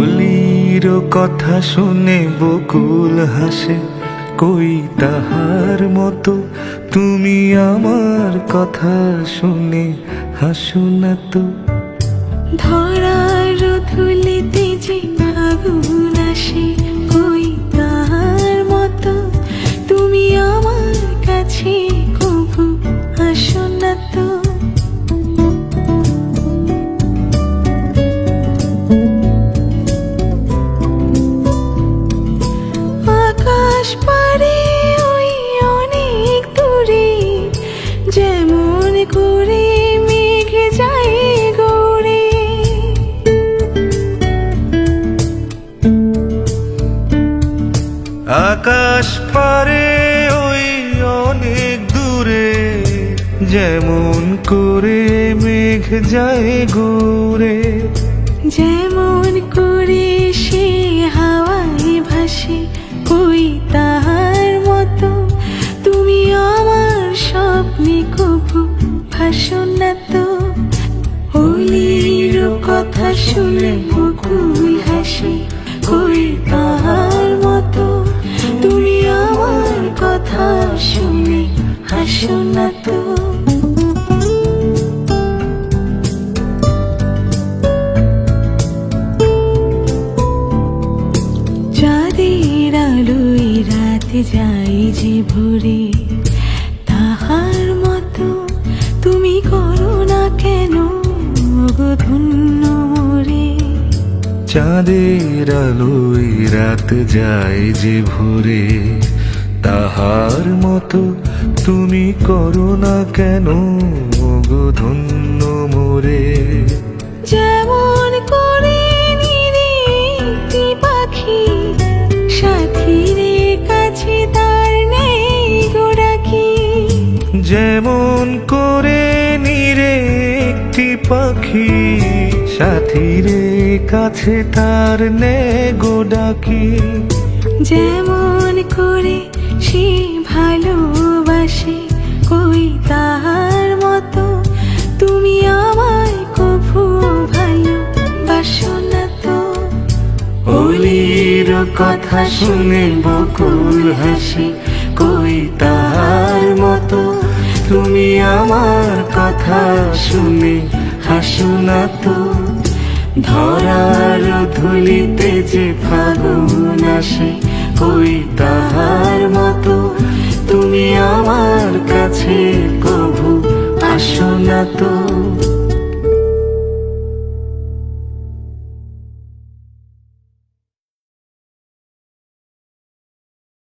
কলির কথা শুনে বকুল হাসে, কই তাহার মতো তুমি আমার কথা শুনে হাসো না তো। ধরার ধুলিতে যে আগুন আসে, কই তাহার মতো তুমি আমার কাছে কভু আসো না তো। আকাশ পারে ওই অনেক দূরে, যেমন করে মেঘ যায় গড়ে। আকাশ পারে ওই অনেক দূরে, যেমন করে মেঘ যায় ঘুরে। যেমন করে সে হাওয়ায় ভাসে, কই তাহার মতো তুমি আমার স্বপ্নে কভু ভাসো না তো। হোলির কথা শুনে বকুল হাসে, কই তাহার মতো তুমি আমার কথা শুনে হাসো না তো। চাঁদের আলোয় রাতে যাই যে ভোরে, তাহার মতো তুমি করো না কেন গো ধন্য মোরে। চাঁদের আলোয় রাত যায় যে ভোরে, তাহার মতো তুমি করো না কেন গো ধন্য মোরে। যেমন করে নিরে একটি পাখি, সাথীর কাছে তার নেই গো ডাকি। যেমন করে নিরে একটি পাখি, সাথীর কাছে তার নে গো ডাকি। যেমন করে সে ভালোবাসে, কই তাহার মতো তুমি আমায় কভু ভালোবাসো না তো। হোলির কথা শুনে বকুল হাসে, কই তাহার মতো তুমি আমার কথা শুনে হাসো না তো। ধরার ধুলিতে যে ফাগুন আসে, কই তাহার মতো তুমি আমার কাছে কভু আসো না তো।